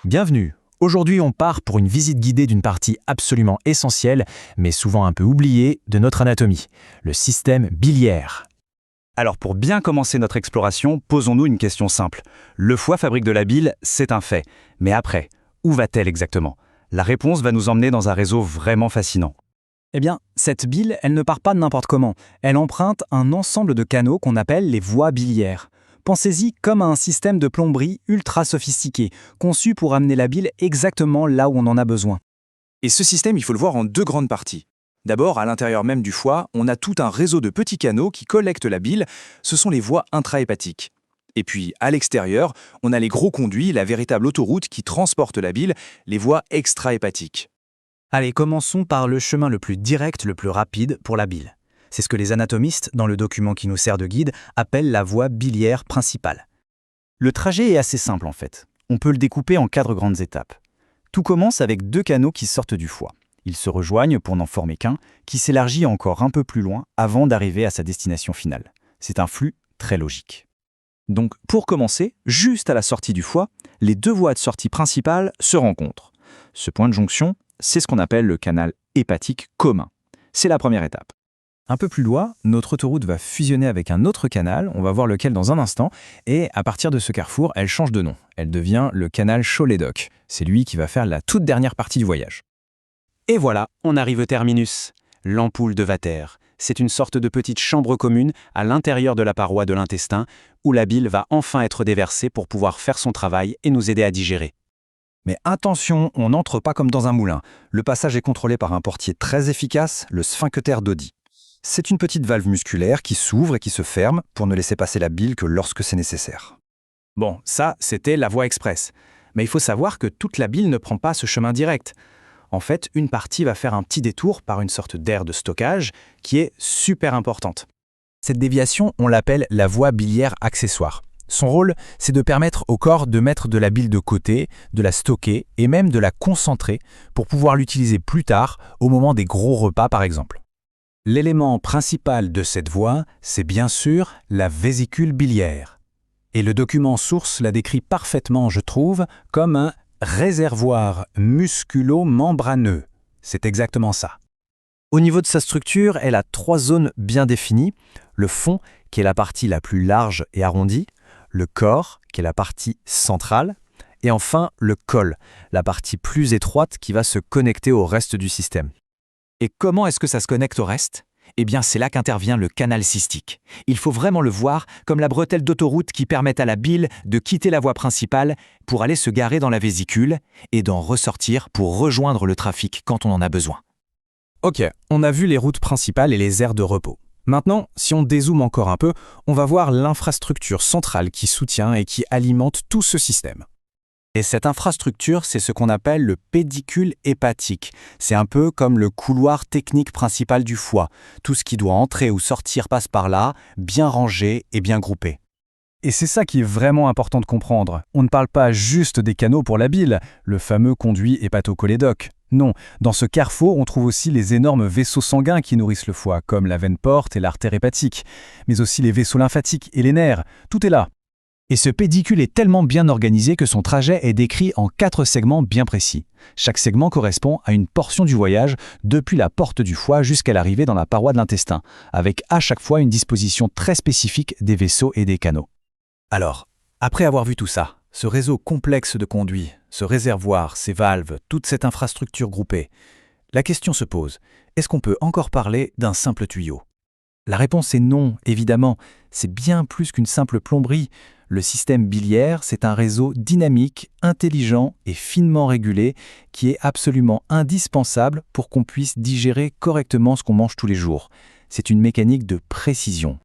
Bienvenue. Aujourd'hui, on part pour une visite guidée d'une partie absolument essentielle, mais souvent un peu oubliée, de notre anatomie, le système biliaire. Alors pour bien commencer notre exploration, posons-nous une question simple. Le foie fabrique de la bile, c'est un fait. Mais après, où va-t-elle exactement? La réponse va nous emmener dans un réseau vraiment fascinant. Eh bien, cette bile, elle ne part pas n'importe comment. Elle emprunte un ensemble de canaux qu'on appelle les voies biliaires. Pensez-y comme à un système de plomberie ultra sophistiqué, conçu pour amener la bile exactement là où on en a besoin. Et ce système, il faut le voir en deux grandes parties. D'abord, à l'intérieur même du foie, on a tout un réseau de petits canaux qui collectent la bile, ce sont les voies intrahépatiques. Et puis, à l'extérieur, on a les gros conduits, la véritable autoroute qui transporte la bile, les voies extrahépatiques. Allez, commençons par le chemin le plus direct, le plus rapide pour la bile. C'est ce que les anatomistes, dans le document qui nous sert de guide, appellent la voie biliaire principale. Le trajet est assez simple en fait. On peut le découper en 4 grandes étapes. Tout commence avec 2 canaux qui sortent du foie. Ils se rejoignent pour n'en former qu'un, qui s'élargit encore un peu plus loin avant d'arriver à sa destination finale. C'est un flux très logique. Donc, pour commencer, juste à la sortie du foie, les 2 voies de sortie principales se rencontrent. Ce point de jonction, c'est ce qu'on appelle le canal hépatique commun. C'est la première étape. Un peu plus loin, notre autoroute va fusionner avec un autre canal, on va voir lequel dans un instant, et à partir de ce carrefour, elle change de nom. Elle devient le canal Cholédoque. C'est lui qui va faire la toute dernière partie du voyage. Et voilà, on arrive au terminus, l'ampoule de Vater. C'est une sorte de petite chambre commune à l'intérieur de la paroi de l'intestin où la bile va enfin être déversée pour pouvoir faire son travail et nous aider à digérer. Mais attention, on n'entre pas comme dans un moulin. Le passage est contrôlé par un portier très efficace, le sphincter d'Oddi. C'est une petite valve musculaire qui s'ouvre et qui se ferme pour ne laisser passer la bile que lorsque c'est nécessaire. Bon, ça, c'était la voie express. Mais il faut savoir que toute la bile ne prend pas ce chemin direct. En fait, une partie va faire un petit détour par une sorte d'aire de stockage qui est super importante. Cette déviation, on l'appelle la voie biliaire accessoire. Son rôle, c'est de permettre au corps de mettre de la bile de côté, de la stocker et même de la concentrer pour pouvoir l'utiliser plus tard, au moment des gros repas par exemple. L'élément principal de cette voie, c'est bien sûr la vésicule biliaire. Et le document source la décrit parfaitement, je trouve, comme un réservoir musculo-membraneux. C'est exactement ça. Au niveau de sa structure, elle a 3 zones bien définies. Le fond, qui est la partie la plus large et arrondie, le corps, qui est la partie centrale, et enfin le col, la partie plus étroite qui va se connecter au reste du système. Et comment est-ce que ça se connecte au reste? Eh bien, c'est là qu'intervient le canal cystique. Il faut vraiment le voir comme la bretelle d'autoroute qui permet à la bile de quitter la voie principale pour aller se garer dans la vésicule et d'en ressortir pour rejoindre le trafic quand on en a besoin. Ok, on a vu les routes principales et les aires de repos. Maintenant, si on dézoome encore un peu, on va voir l'infrastructure centrale qui soutient et qui alimente tout ce système. Et cette infrastructure, c'est ce qu'on appelle le pédicule hépatique. C'est un peu comme le couloir technique principal du foie. Tout ce qui doit entrer ou sortir passe par là, bien rangé et bien groupé. Et c'est ça qui est vraiment important de comprendre. On ne parle pas juste des canaux pour la bile, le fameux conduit hépatocholédoque. Non, dans ce carrefour, on trouve aussi les énormes vaisseaux sanguins qui nourrissent le foie, comme la veine porte et l'artère hépatique, mais aussi les vaisseaux lymphatiques et les nerfs. Tout est là. Et ce pédicule est tellement bien organisé que son trajet est décrit en 4 segments bien précis. Chaque segment correspond à une portion du voyage depuis la porte du foie jusqu'à l'arrivée dans la paroi de l'intestin, avec à chaque fois une disposition très spécifique des vaisseaux et des canaux. Alors, après avoir vu tout ça, ce réseau complexe de conduits, ce réservoir, ces valves, toute cette infrastructure groupée, la question se pose, est-ce qu'on peut encore parler d'un simple tuyau? La réponse est non, évidemment. C'est bien plus qu'une simple plomberie. Le système biliaire, c'est un réseau dynamique, intelligent et finement régulé qui est absolument indispensable pour qu'on puisse digérer correctement ce qu'on mange tous les jours. C'est une mécanique de précision.